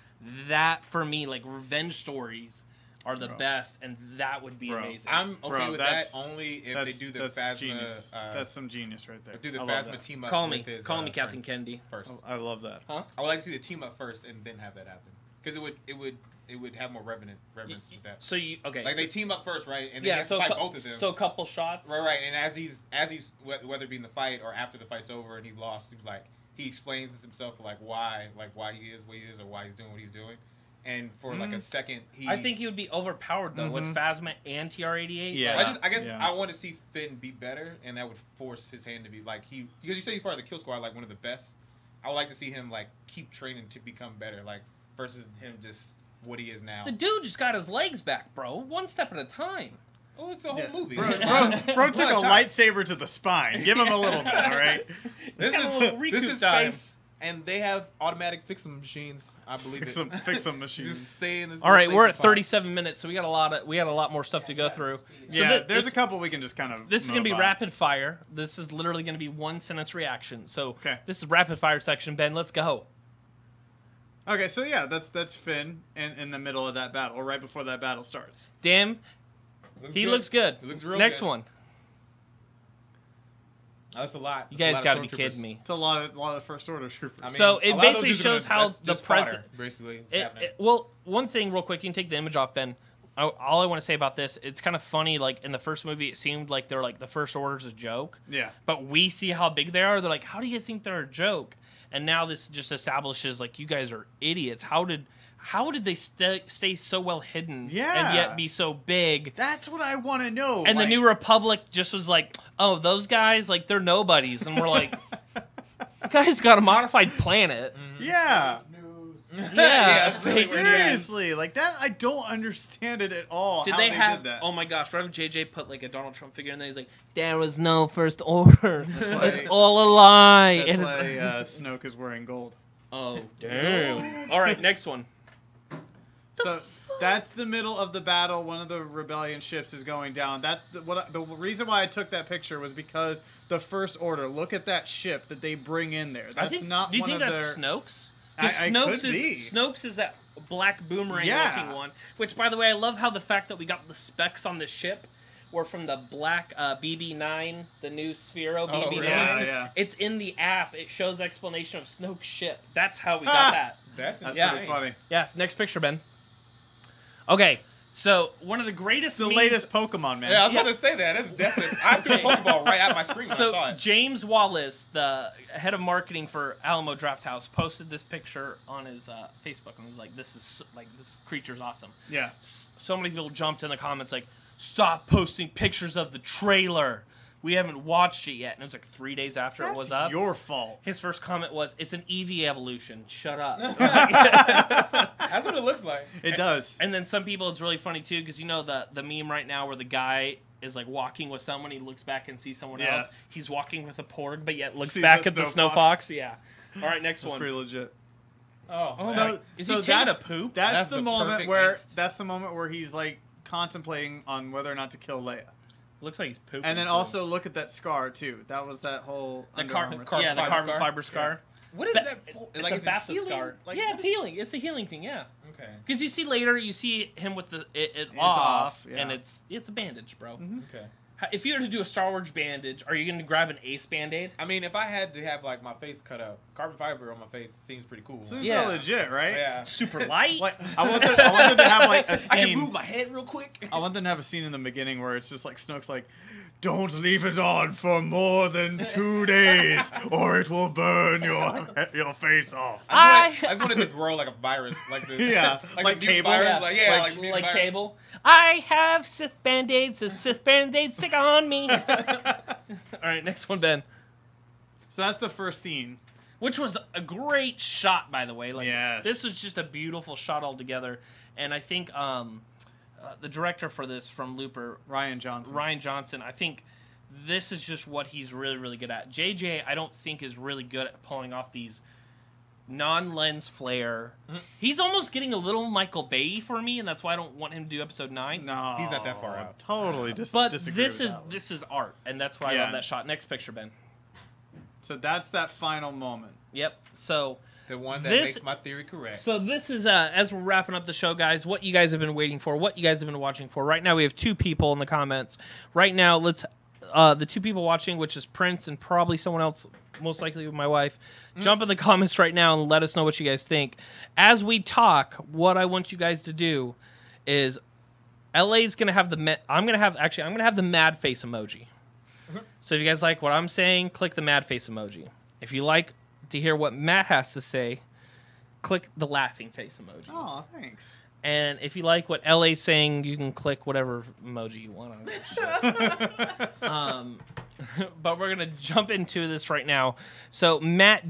that for me, like revenge stories are the best, and that would be amazing. I'm okay with that only if they do the Phasma. Genius. That's some genius right there. Do the Phasma team up. Call me Kathleen friend Kennedy first. I love that. Huh? I would like to see the team up first and then have that happen, because it would have more reverence with that. So you they team up first, right? And then they fight both of them. So a couple shots. Right. And as he's whether it be in the fight or after the fight's over and he lost, he's like he explains this himself why he is what he is or why he's doing what he's doing. And for like a second, I think he would be overpowered though with Phasma and TR-88. Yeah, I guess I want to see Finn be better, and that would force his hand to be like because you say he's part of the Kill Squad, like one of the best. I would like to see him like keep training to become better, like versus him just what he is now. The dude just got his legs back, bro. One step at a time. Oh, it's a whole movie. Bro took a lightsaber to the spine. Give him a little bit, all right? This is space. And they have automatic fix-em machines, I believe. Fix-em machines. Just stay in this. All right, we're at 37 minutes, so we got a lot more stuff to go through. So there's a couple we can just kind of. This is gonna be rapid fire. This is literally gonna be 1 sentence reaction. So this is rapid fire section. Ben, let's go. Okay, so that's Finn in the middle of that battle, or right before that battle starts. Damn, he looks good. He looks real Next good. one. That's a lot. You guys got to be kidding me. It's a lot of First Order troopers. I mean, So it a lot of basically those dudes shows are how that's the just fodder, president. basically. is happening. Well, one thing real quick, you can take the image off, Ben. All I want to say about this, it's kind of funny. Like in the first movie, it seemed like they're like the First Order's a joke. Yeah. But we see how big they are. They're like, how do you guys think they're a joke? And now this just establishes like you guys are idiots. How did they stay so well hidden? Yeah. And yet be so big? That's what I want to know. And the New Republic just was like, oh, those guys, like they're nobodies, and we're like, you guys got a modified planet. Yeah. Yeah, really Seriously, like that, I don't understand it at all. Did how they did have? that. Oh my gosh! What if JJ put like a Donald Trump figure in there? He's like, there was no First Order. why- It's all a lie. That's And why it's- Snoke is wearing gold. oh damn! All right, next one. So that's the middle of the battle. One of the rebellion ships is going down. That's the reason why I took that picture was because the First Order. Look at that ship that they bring in there. That's not Do you one think of that's their. Snoke's? Because I Snoke's could is be. Snoke's is that black boomerang Yeah. looking one. Which, by the way, I love how the fact that we got the specs on the ship were from the black BB-9, the new Sphero BB-9. really? Yeah. It's in the app. It shows explanation of Snoke's ship. That's how we got that. That's That's Yeah. pretty funny. Yes, next picture, Ben. Okay, so one of the greatest It's the memes- latest Pokemon, man. Yeah, I was Yeah. about to say that. That's definitely. I threw a Pokeball right at my screen when I saw So it. James Wallace, the head of marketing for Alamo Drafthouse, posted this picture on his Facebook and was like, this creature's awesome. Yeah. So many people jumped in the comments like, stop posting pictures of the trailer. We haven't watched it yet. And it was like 3 days after That's it was up. your fault. His first comment was, it's an Eevee evolution. Shut up. That's what it looks like. It does. And then some people, it's really funny too, because you know the meme right now where the guy is like walking with someone, he looks back and sees someone Yeah. else. He's walking with a porg, but yet looks Sees back the at the snow snow fox. fox. Yeah. All right, next That's one. pretty legit. Oh, Oh, So, is so he taking a that's, poop? That's, That's the the moment perfect where mix. he's like contemplating on whether or not to kill Leia. Looks like he's pooping. And then too. also look at that scar too. That was that whole the Under carbon, Armour. yeah, the fiber carbon scar? fiber scar. What is Ba- that for? It's Like, a is it Baptist healing? scar. Like, Yeah, what it's is- healing. It's a healing thing. Yeah. Okay. Because you see later, you see him with it It's off, off, yeah. and it's a bandage, bro. Okay. If you were to do a Star Wars bandage, are you going to grab an Ace Band-Aid? I mean, if I had to have like my face cut up, carbon fiber on my face seems pretty cool. Seems Yeah. legit, right? Yeah. Super light. Like I want them to have like a I can move scene. my head real quick. I want them to have a scene in the beginning where it's just like Snoke's like, "Don't leave it on for more than 2 days, or it will burn your face off." I just wanted to grow like a virus, like the Yeah, like, like the mutant Cable? virus, Yeah. like yeah, like, mutant like virus. Cable. I have Sith Band-Aids, so Sith Band-Aid stick on me. All right, next one, Ben. So that's the first scene. Which was a great shot, by the way. Like, Yes. This was just a beautiful shot altogether. And I think the director for this from Looper, Ryan Johnson. Ryan Johnson, I think this is just what he's really, really good at. JJ, I don't think is really good at pulling off these non-lens flare. He's almost getting a little Michael Bay for me, and that's why I don't want him to do episode 9. No, He's not that far out. Totally But disagree this with is that one. this is art, and that's why I Yeah. love that shot. Next picture, Ben. So that's that final moment. Yep. So The one that This- makes my theory correct. So this is, as we're wrapping up the show, guys, what you guys have been waiting for, what you guys have been watching for. Right now we have 2 people in the comments. Right now, let's the 2 people watching, which is Prince and probably someone else, most likely my wife, jump in the comments right now and let us know what you guys think. As we talk, what I want you guys to do is LA's going to have I'm going to have the mad face emoji. So if you guys like what I'm saying, click the mad face emoji. If you like to hear what Matt has to say, click the laughing face emoji. Oh, thanks. And if you like what LA's saying, you can click whatever emoji you want. But we're gonna jump into this right now. So Matt,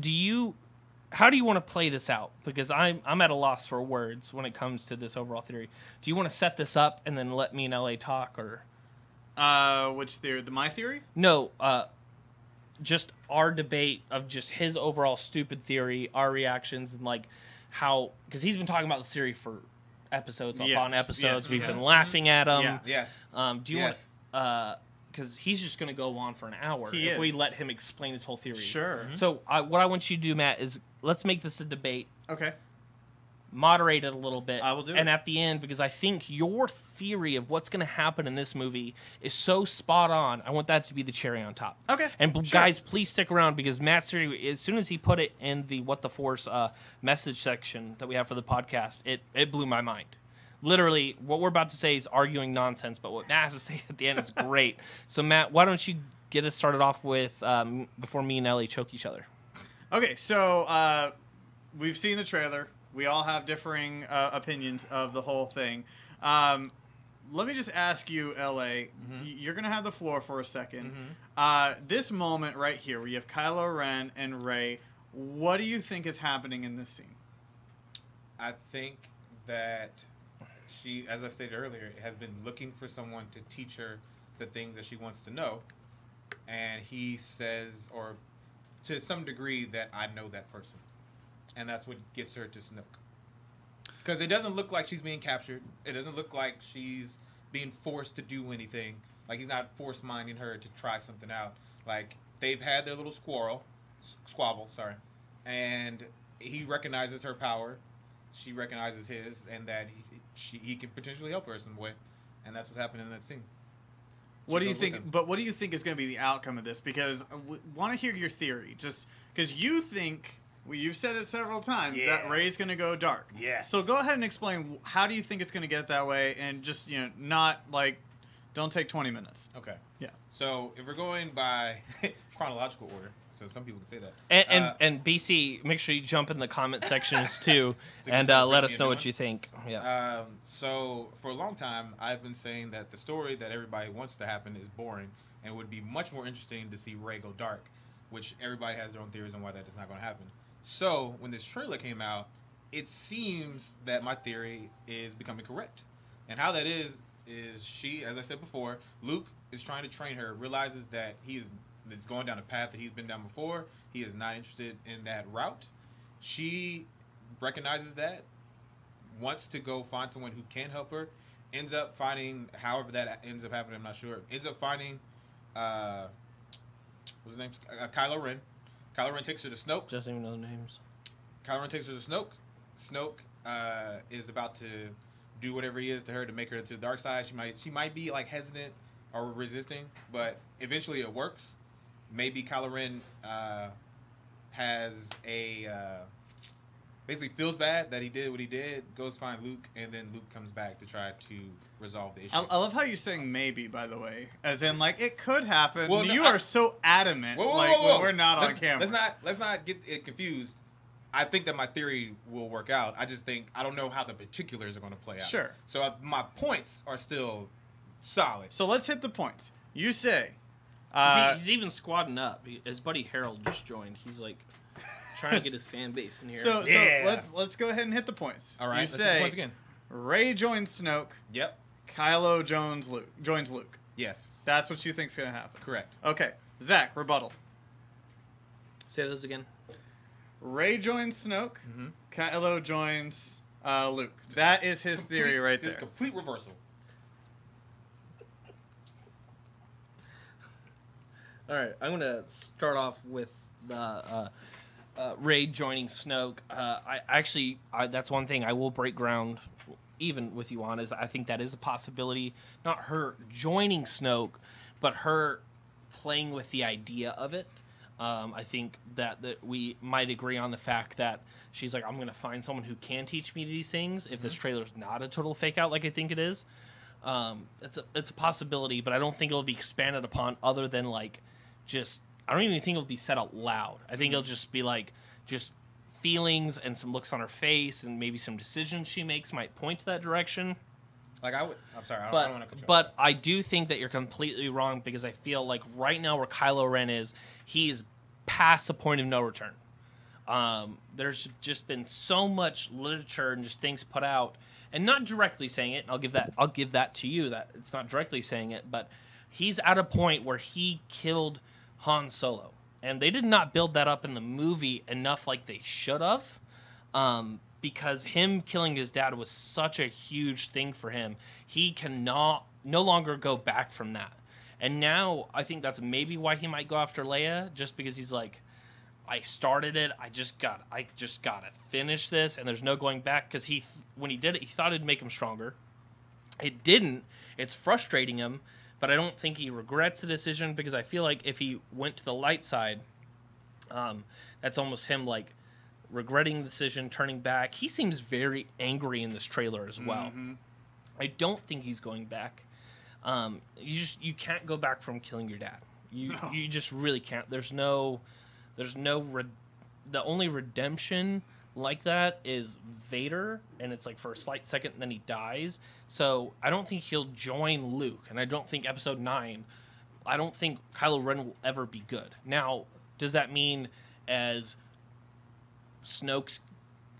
how do you want to play this out? Because I'm at a loss for words when it comes to this overall theory. Do you want to set this up and then let me and LA talk, or Which theory? My theory? no? Just our debate of just his overall stupid theory, our reactions, and like how, because he's been talking about the theory for episodes upon Yes, episodes. yes, We've yes. been laughing at him. Yeah. yes. Do you Yes. want? Because he's just going to go on for an hour He if we is. let him explain his whole theory. Sure. So what I want you to do, Matt, is let's make this a debate. Okay. moderate it a little bit. I will do and it. at the end, because I think your theory of what's going to happen in this movie is so spot on. I want that to be the cherry on top. Okay, And sure. guys, please stick around because Matt's theory, as soon as he put it in the What the Force message section that we have for the podcast, it blew my mind. Literally, what we're about to say is arguing nonsense, but what Matt has to say at the end is great. So, Matt, why don't you get us started off with before me and Ellie choke each other? Okay, so we've seen the trailer. We all have differing opinions of the whole thing. Let me just ask you, LA, you're going to have the floor for a second. This moment right here where you have Kylo Ren and Rey, what do you think is happening in this scene? I think that she, as I stated earlier, has been looking for someone to teach her the things that she wants to know. And he says, or to some degree, that I know that person. And that's what gets her to Snoke. Because it doesn't look like she's being captured. It doesn't look like she's being forced to do anything. Like, he's not force-minding her to try something out. Like, they've had their little squabble, and he recognizes her power. She recognizes his, and that he can potentially help her in some way. And that's what's happening in that scene. What do you think? But what do you think is going to be the outcome of this? Because I want to hear your theory. Just because you think... Well, you've said it several times that Rey's going to go dark. Yes. So go ahead and explain how do you think it's going to get that way, and just not like, don't take 20 minutes. Okay. Yeah. So if we're going by chronological order, so some people can say that. And BC, make sure you jump in the comment sections too, So and let us know what you think. Yeah. So for a long time, I've been saying that the story that everybody wants to happen is boring, and would be much more interesting to see Rey go dark, which everybody has their own theories on why that is not going to happen. So, when this trailer came out, it seems that my theory is becoming correct. And how that is she, as I said before, Luke is trying to train her, realizes that it's going down a path that he's been down before. He is not interested in that route. She recognizes that, wants to go find someone who can help her, ends up finding, however that ends up happening, I'm not sure, ends up finding, what's his name? Kylo Ren. Kylo Ren takes her to Snoke. Doesn't even know the names. Kylo Ren takes her to Snoke. Snoke is about to do whatever he is to her to make her to the dark side. She might be like hesitant or resisting, but eventually it works. Maybe Kylo Ren has basically feels bad that he did what he did, goes find Luke, and then Luke comes back to try to resolve the issue. I love how you're saying maybe, by the way, as in like it could happen. Well, you are so adamant. Whoa. When we're not on camera. Let's not get it confused. I think that my theory will work out. I just think I don't know how the particulars are going to play out. Sure. So my points are still solid. So let's hit the points. You say. He's even squadding up. His buddy Harold just joined. He's like trying to get his fan base in here. So let's go ahead and hit the points. All right. You Let's hit the say points again. Rey joins Snoke. Yep. Kylo joins Luke. Yes. That's what you think's gonna happen. Correct. Okay. Zach, rebuttal. Say those again. Rey joins Snoke. Kylo joins Luke. That is his theory right there. Just complete reversal. All right, I'm gonna start off with the Rey joining Snoke. That's one thing I will break ground even with you on, is I think that is a possibility. Not her joining Snoke, but her playing with the idea of it. I think that we might agree on the fact that she's like, I'm going to find someone who can teach me these things if this trailer's not a total fake out like I think it is. It's a possibility, but I don't think it'll be expanded upon other than like just, I don't even think it'll be said out loud. I think it'll just be like just feelings and some looks on her face, and maybe some decisions she makes might point to that direction. Like I'm sorry, I don't want to cut you off. But I do think that you're completely wrong, because I feel like right now where Kylo Ren is, he's past the point of no return. There's just been so much literature and just things put out, and not directly saying it. I'll give that to you, that it's not directly saying it, but he's at a point where he killed Han Solo, and they did not build that up in the movie enough like they should have. Because him killing his dad was such a huge thing for him. He cannot no longer go back from that. And now I think that's maybe why he might go after Leia, just because he's like, I started it. I just gotta finish this, and there's no going back. Because when he did it, he thought it'd make him stronger. It didn't. It's frustrating him, but I don't think he regrets the decision because I feel like if he went to the light side, that's almost him like regretting the decision, turning back. He seems very angry in this trailer as well. Mm-hmm. I don't think he's going back. You can't go back from killing your dad. You just really can't. The only redemption like that is Vader, and it's like for a slight second, and then he dies. So I don't think he'll join Luke, and I don't think Episode 9, I don't think Kylo Ren will ever be good. Now, does that mean as Snoke's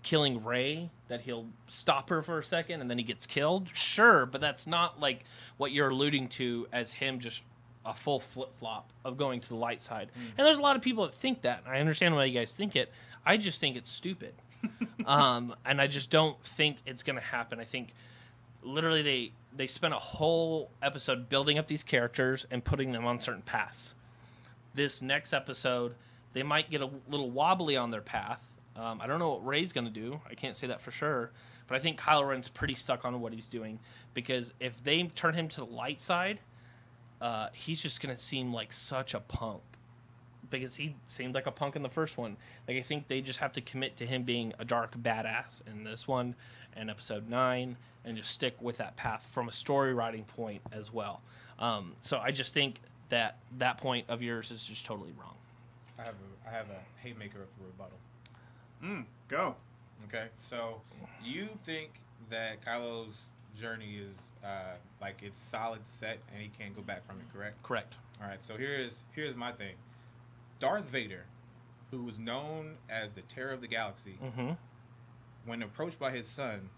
killing Rey that he'll stop her for a second and then he gets killed? Sure, but that's not like what you're alluding to as him just a full flip-flop of going to the light side. And there's a lot of people that think that. I understand why you guys think it. I just think it's stupid. And I just don't think it's going to happen. I think literally they spent a whole episode building up these characters and putting them on certain paths. This next episode, they might get a little wobbly on their path. I don't know what Rey's going to do. I can't say that for sure. But I think Kylo Ren's pretty stuck on what he's doing. Because if they turn him to the light side, he's just going to seem like such a punk. Because he seemed like a punk in the first one. Like, I think they just have to commit to him being a dark badass in this one and Episode 9 and just stick with that path from a story writing point as well. So I just think that point of yours is just totally wrong. I have a haymaker of a rebuttal. Go. Okay, so you think that Kylo's journey is like it's solid set and he can't go back from it, correct? Correct. All right, so here's my thing. Darth Vader, who was known as the Terror of the Galaxy, when approached by his son,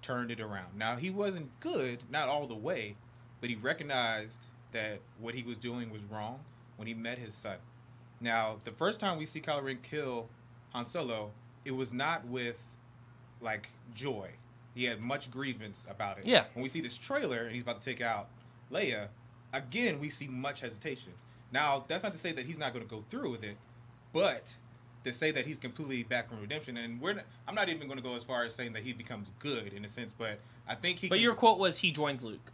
turned it around. Now, he wasn't good, not all the way, but he recognized that what he was doing was wrong when he met his son. Now, the first time we see Kylo Ren kill Han Solo, it was not with, like, joy. He had much grievance about it. Yeah. When we see this trailer and he's about to take out Leia, again, we see much hesitation. Now, that's not to say that he's not going to go through with it, but to say that he's completely back from redemption, and I'm not even going to go as far as saying that he becomes good in a sense, but I think he. But your quote was he joins Luke.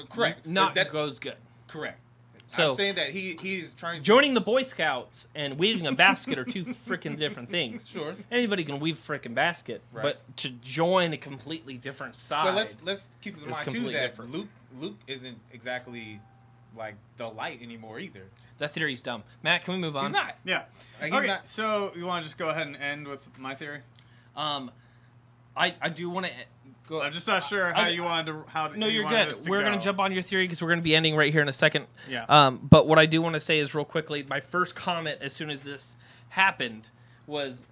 Correct. Not that goes good. Correct. So I'm saying that he's trying to... Joining the Boy Scouts and weaving a basket are two freaking different things. Sure. Anybody can weave a freaking basket, right. But to join a completely different side. But let's keep in mind too that different. Luke isn't exactly like the light anymore either. That theory's dumb. Matt, can we move on? He's not. Yeah. Like, okay, so you want to just go ahead and end with my theory? I do want to go. I'm just not sure how you wanted to. No, you're good. We're going to jump on your theory because we're going to be ending right here in a second. Yeah. But what I do want to say is real quickly, my first comment as soon as this happened was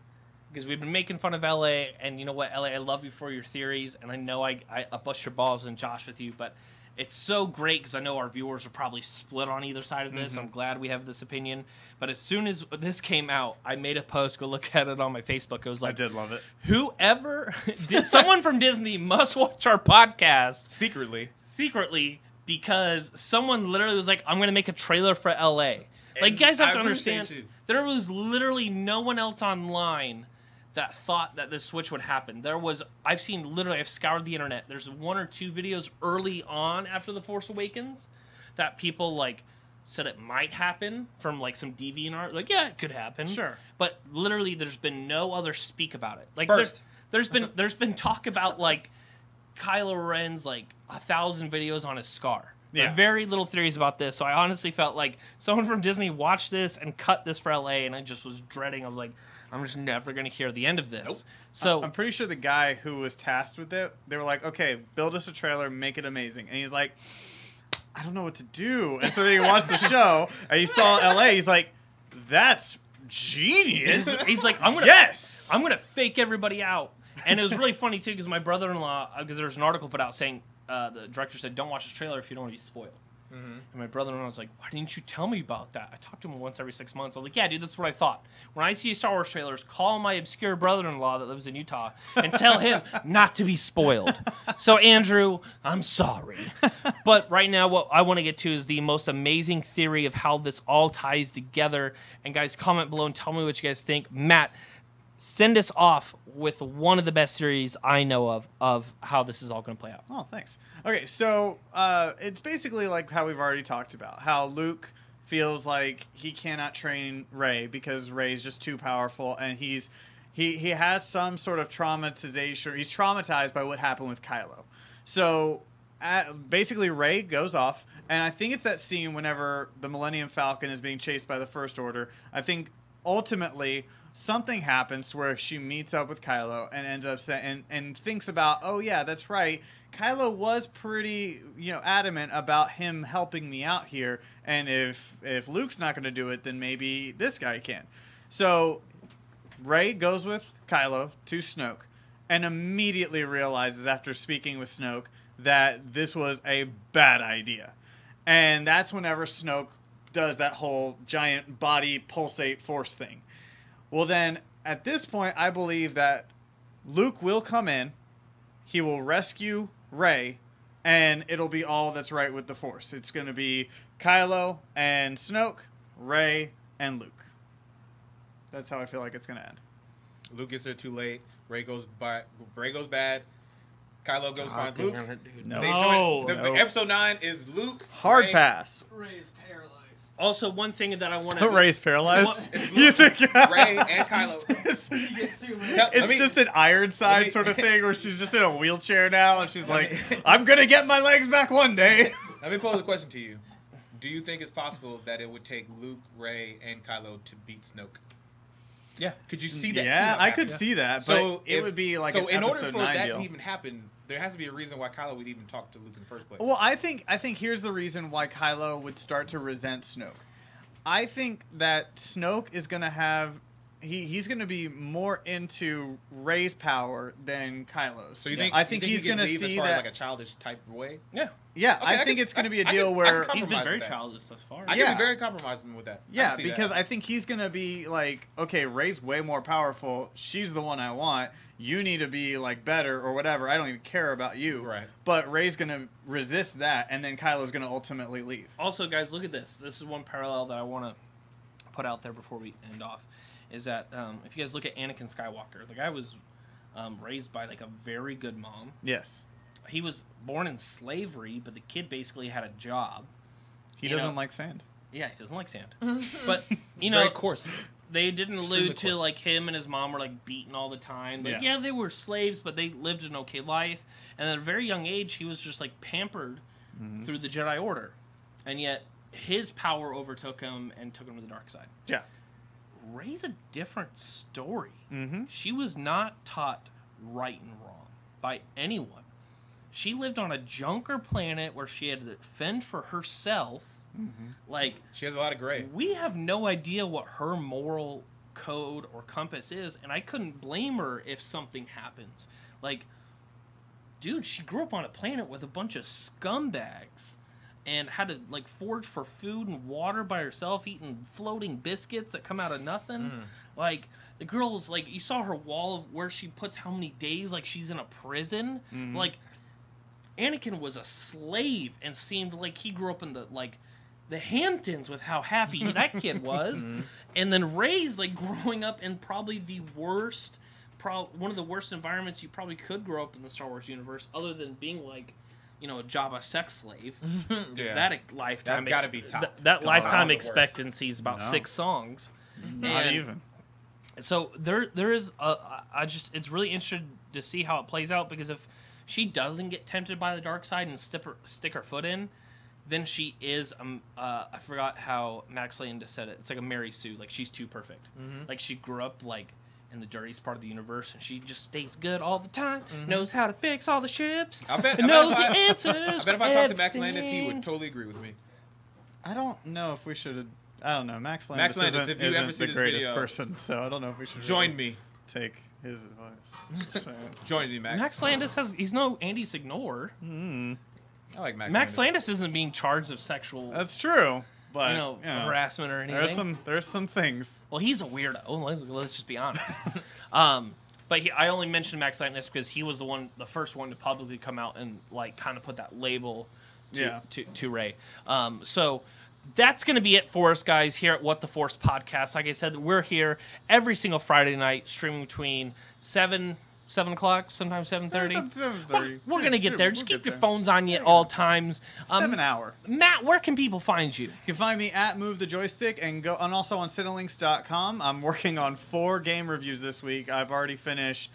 because we've been making fun of LA, and you know what, LA, I love you for your theories, and I know I bust your balls and Josh with you, but it's so great because I know our viewers are probably split on either side of this. I'm glad we have this opinion. But as soon as this came out, I made a post. Go look at it on my Facebook. It was like, I did love it. Whoever, someone from Disney must watch our podcast secretly, because someone literally was like, I'm going to make a trailer for LA. Like, you guys have to understand, there was literally no one else online that thought that this switch would happen. I've scoured the internet. There's 1 or 2 videos early on after The Force Awakens that people like said it might happen from like some DeviantArt. Like, yeah, it could happen. Sure. But literally there's been no other speak about it. Like First. there's been talk about like Kylo Ren's like 1,000 videos on his scar. Yeah. Very little theories about this. So I honestly felt like someone from Disney watched this and cut this for LA, and I just was dreading. I was like, I'm just never going to hear the end of this. Nope. So I'm pretty sure the guy who was tasked with it, they were like, okay, build us a trailer, make it amazing. And he's like, I don't know what to do. And so then he watched the show, and he saw LA. He's like, that's genius. he's like, I'm gonna fake everybody out. And it was really funny too because my brother-in-law, because there was an article put out saying the director said, don't watch the trailer if you don't want to be spoiled. And my brother-in-law was like, why didn't you tell me about that? I talk to him once every 6 months. I was like, yeah, dude, that's what I thought. When I see Star Wars trailers, call my obscure brother-in-law that lives in Utah and tell him not to be spoiled. So, Andrew, I'm sorry. But right now, what I want to get to is the most amazing theory of how this all ties together. And guys, comment below and tell me what you guys think. Matt, send us off with one of the best theories I know of how this is all going to play out. Oh, thanks. Okay, so it's basically like how we've already talked about, how Luke feels like he cannot train Rey because Rey's just too powerful, and he has some sort of traumatization. He's traumatized by what happened with Kylo. So basically Rey goes off, and I think it's that scene whenever the Millennium Falcon is being chased by the First Order. I think ultimately something happens to where she meets up with Kylo and ends up and thinks about, oh yeah, that's right, Kylo was pretty adamant about him helping me out here, and if Luke's not going to do it, then maybe this guy can. So Rey goes with Kylo to Snoke and immediately realizes after speaking with Snoke that this was a bad idea. And that's whenever Snoke does that whole giant body pulsate force thing. Well, then, at this point, I believe that Luke will come in, he will rescue Rey, and it'll be all that's right with the Force. It's going to be Kylo and Snoke, Rey, and Luke. That's how I feel like it's going to end. Luke gets there too late. Rey goes bad. Kylo goes fine. Luke. No. The episode 9 is Luke. Hard Rey, pass. Rey's paralyzed. Also, one thing that I want to... Rey's paralyzed? It's You Luke, think Rey, and Kylo. She gets too late. It's just an Ironside sort of thing where she's just in a wheelchair now and she's like, I'm going to get my legs back one day. Let me pose a question to you. Do you think it's possible that it would take Luke, Rey, and Kylo to beat Snoke? Yeah. Could you see that? Yeah, too I could happen? see that, So but it would be like an in order episode for 9 that deal. to even happen, there has to be a reason why Kylo would even talk to Luke in the first place. Well, I think here's the reason why Kylo would start to resent Snoke. I think that Snoke is going to have... He's going to be more into Rey's power than Kylo's. So you think? I think he's going to see as far that. As like a childish type way. Yeah. Yeah, Okay, I think it's going to be a deal where He's been compromise very with that. childish thus far. I Yeah. can be very compromising with that. I yeah, can see because that. I think he's going to be like, okay, Rey's way more powerful. She's the one I want. You need to be like better or whatever. I don't even care about you. Right. But Rey's going to resist that, and then Kylo's going to ultimately leave. Also, guys, look at this. This is one parallel that I want to put out there before we end off. Is that if you guys look at Anakin Skywalker, the guy was raised by like a very good mom. Yes. He was born in slavery, but the kid basically had a job. He doesn't like sand. Yeah, he doesn't like sand. But you know, very coarse. they didn't Extremely allude to coarse. like him and his mom were like beaten all the time. Like, Yeah. yeah, they were slaves, but they lived an okay life. And at a very young age, he was just like pampered through the Jedi Order, and yet his power overtook him and took him to the dark side. Yeah. Rey's a different story. Mm-hmm. She was not taught right and wrong by anyone. She lived on a junker planet where she had to fend for herself. Mm-hmm. She has a lot of gray. We have no idea what her moral code or compass is, and I couldn't blame her if something happens. Like, dude, she grew up on a planet with a bunch of scumbags and had to like forage for food and water by herself, eating floating biscuits that come out of nothing. Like, the girl's like, you saw her wall of where she puts how many days like she's in a prison. Like, Anakin was a slave and seemed like he grew up in the Hamptons with how happy that kid was. And then Rey's like growing up in probably the worst, one of the worst environments you probably could grow up in the Star Wars universe, other than being like, you know, a Jabba sex slave. Is that a lifetime? That's gotta be tops. That lifetime the worst. expectancy is about No. 6 songs. Not And even. So there is it's really interesting to see how it plays out, because if she doesn't get tempted by the dark side and stick her foot in, then she is I forgot how Max Landis said it. It's like a Mary Sue. Like, she's too perfect. Like, she grew up like in the dirtiest part of the universe, and she just stays good all the time. Knows how to fix all the ships. I bet knows if the I- answers. I bet if I talked to Max Landis, he everything. would totally agree with me. I don't know if we should. I don't know. Max Max Landis, Landis, if you isn't ever see the this greatest video, person, so I don't know if we should Join really me. take his advice. Join me, Max. Max Landis he's no Andy Signore. I like Max Landis isn't being charged of sexual, That's true, but harassment or anything. There's some things. Well, he's a weirdo. Let's just be honest. But I only mentioned Max Landis because he was the first one to publicly come out and like kind of put that label to Ray. So that's going to be it for us, guys, here at What the Force Podcast. Like I said, we're here every single Friday night, streaming between 7 o'clock, sometimes 7:30. 7:30. We're going to get there. Just We'll keep get your there. phones on you at all times. 7 hour. Matt, where can people find you? You can find me at Move the Joystick and also on Cinelinks.com. I'm working on 4 game reviews this week. I've already finished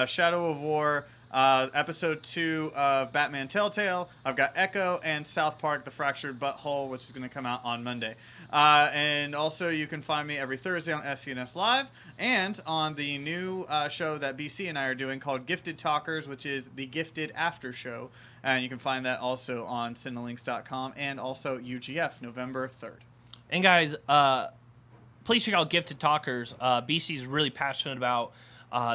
Shadow of War, Episode 2 of Batman Telltale. I've got Echo and South Park: The Fractured Butthole, which is going to come out on Monday. And also you can find me every Thursday on SCNS Live and on the new show that BC and I are doing called Gifted Talkers, which is the Gifted After Show. And you can find that also on Cinelinks.com and also UGF, November 3rd. And guys, please check out Gifted Talkers. BC's really passionate about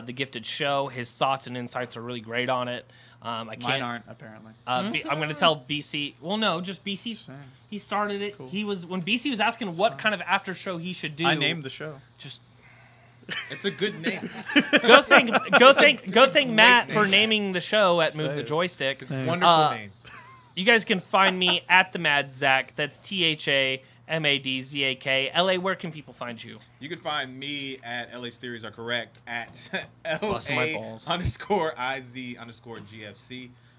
the Gifted show. His thoughts and insights are really great on it. Mine aren't, apparently. I'm going to tell BC. Well, no, just BC. Same. He started it. Cool. When BC was asking what kind of after show he should do. I named the show. Just It's a good name. go thank Matt for naming the show at Move the Joystick. Wonderful name. You guys can find me at the Mad Zach. That's THAMADZAK. LA, where can people find you? You can find me at LA's Theories Are Correct at Busting my balls. LA_IZ_GFC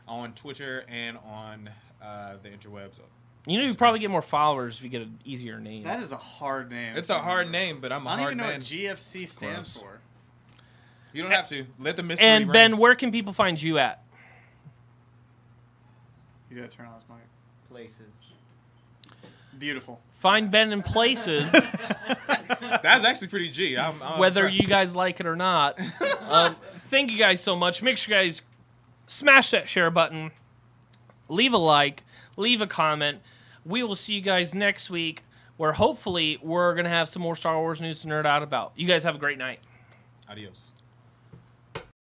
on Twitter and on the interwebs. You probably get more followers if you get an easier name. That is a hard name. It's a hard name, but I'm a I don't hard even know man. what GFC stands for. You don't have to. Let the mystery And reign. Ben, where can people find you at? He's got to turn on his mic. Places. Beautiful. Find Ben in places, That's actually pretty G. I'm whether impressed. you guys like it or not. Thank you guys so much. Make sure you guys smash that share button, leave a like, leave a comment. We will see you guys next week, where hopefully we're going to have some more Star Wars news to nerd out about. You guys have a great night. Adios.